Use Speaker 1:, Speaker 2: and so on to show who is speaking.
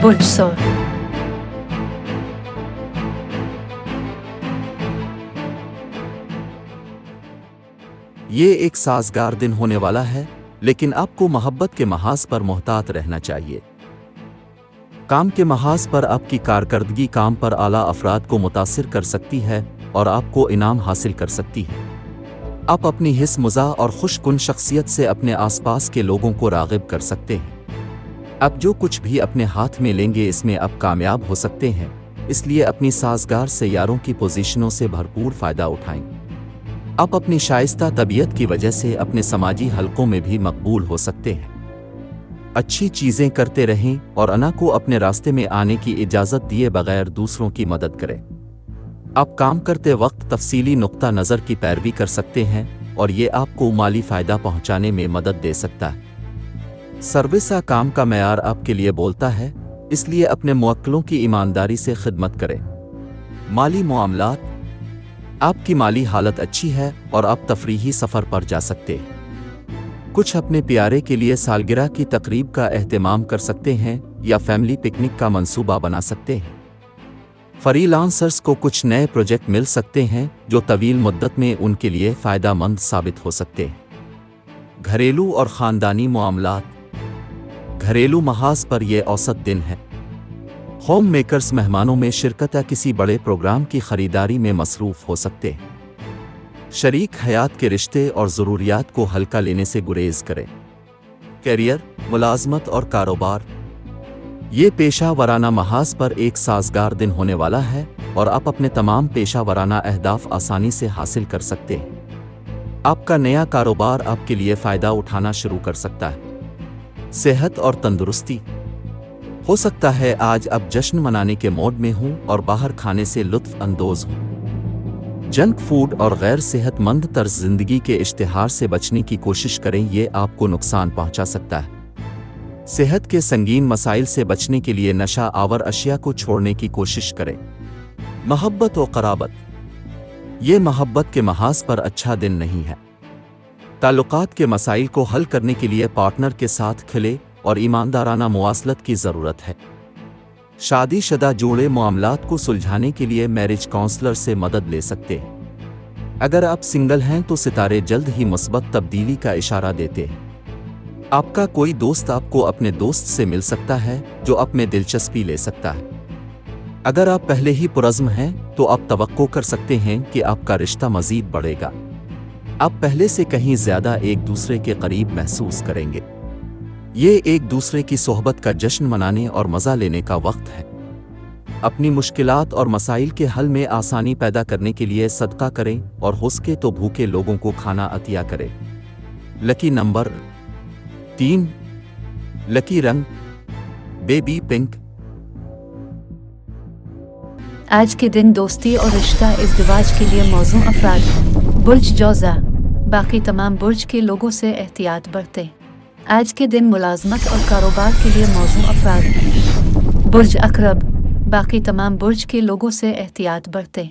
Speaker 1: برج سور
Speaker 2: یہ ایک سازگار دن ہونے والا ہے، لیکن آپ کو محبت کے محاذ پر محتاط رہنا چاہیے۔ کام کے محاذ پر آپ کی کارکردگی کام پر اعلیٰ افراد کو متاثر کر سکتی ہے اور آپ کو انعام حاصل کر سکتی ہے۔ آپ اپنی حس مزاح اور خوش کن شخصیت سے اپنے آس پاس کے لوگوں کو راغب کر سکتے ہیں۔ آپ جو کچھ بھی اپنے ہاتھ میں لیں گے اس میں آپ کامیاب ہو سکتے ہیں، اس لیے اپنی سازگار سیاروں کی پوزیشنوں سے بھرپور فائدہ اٹھائیں۔ آپ اپنی شائستہ طبیعت کی وجہ سے اپنے سماجی حلقوں میں بھی مقبول ہو سکتے ہیں۔ اچھی چیزیں کرتے رہیں اور انا کو اپنے راستے میں آنے کی اجازت دیے بغیر دوسروں کی مدد کریں۔ آپ کام کرتے وقت تفصیلی نقطہ نظر کی پیروی کر سکتے ہیں اور یہ آپ کو مالی فائدہ پہنچانے میں مدد دے سکتا ہے۔ سروس کام کا معیار آپ کے لیے بولتا ہے، اس لیے اپنے موکلوں کی ایمانداری سے خدمت کریں۔ مالی معاملات، آپ کی مالی حالت اچھی ہے اور آپ تفریحی سفر پر جا سکتے ہیں۔ کچھ اپنے پیارے کے لیے سالگرہ کی تقریب کا اہتمام کر سکتے ہیں یا فیملی پکنک کا منصوبہ بنا سکتے ہیں۔ فری لانسرز کو کچھ نئے پروجیکٹ مل سکتے ہیں جو طویل مدت میں ان کے لیے فائدہ مند ثابت ہو سکتے ہیں۔ گھریلو اور خاندانی معاملات، گھریلو محاذ پر یہ اوسط دن ہے۔ ہوم میکرز مہمانوں میں شرکت یا کسی بڑے پروگرام کی خریداری میں مصروف ہو سکتے ہیں۔ شریک حیات کے رشتے اور ضروریات کو ہلکا لینے سے گریز کریں۔ کیریئر، ملازمت اور کاروبار، یہ پیشہ ورانہ محاذ پر ایک سازگار دن ہونے والا ہے اور آپ اپنے تمام پیشہ ورانہ اہداف آسانی سے حاصل کر سکتے ہیں۔ آپ کا نیا کاروبار آپ کے لیے فائدہ اٹھانا شروع کر سکتا ہے۔ صحت اور تندرستی، ہو سکتا ہے آج اب جشن منانے کے موڈ میں ہوں اور باہر کھانے سے لطف اندوز ہوں۔ جنک فوڈ اور غیر صحت مند طرز زندگی کے اشتہار سے بچنے کی کوشش کریں، یہ آپ کو نقصان پہنچا سکتا ہے۔ صحت کے سنگین مسائل سے بچنے کے لیے نشہ آور اشیاء کو چھوڑنے کی کوشش کریں۔ محبت و قرابت، یہ محبت کے محاذ پر اچھا دن نہیں ہے۔ تعلقات کے مسائل کو حل کرنے کے لیے پارٹنر کے ساتھ کھلے اور ایماندارانہ مواصلت کی ضرورت ہے۔ شادی شدہ جوڑے معاملات کو سلجھانے کے لیے میرج کاؤنسلر سے مدد لے سکتے ہیں۔ اگر آپ سنگل ہیں تو ستارے جلد ہی مثبت تبدیلی کا اشارہ دیتے ہیں۔ آپ کا کوئی دوست آپ کو اپنے دوست سے مل سکتا ہے جو آپ میں دلچسپی لے سکتا ہے۔ اگر آپ پہلے ہی پرعزم ہیں تو آپ توقع کر سکتے ہیں کہ آپ کا رشتہ مزید بڑھے گا۔ آپ پہلے سے کہیں زیادہ ایک دوسرے کے قریب محسوس کریں گے۔ یہ ایک دوسرے کی صحبت کا جشن منانے اور مزہ لینے کا وقت ہے۔ اپنی مشکلات اور مسائل کے حل میں آسانی پیدا کرنے کے لیے صدقہ کریں اور ہو سکے تو بھوکے لوگوں کو کھانا عطیہ کریں۔ لکی نمبر 3، لکی رنگ بیبی پنک۔
Speaker 1: آج کے دن دوستی اور رشتہ ازدواج کے لیے موزوں افراد ہیں۔ برج جوزہ، باقی تمام برج کے لوگوں سے احتیاط برتیں۔ آج کے دن ملازمت اور کاروبار کے لیے موزوں افراد ہیں۔ برج عقرب، باقی تمام برج کے لوگوں سے احتیاط برتیں۔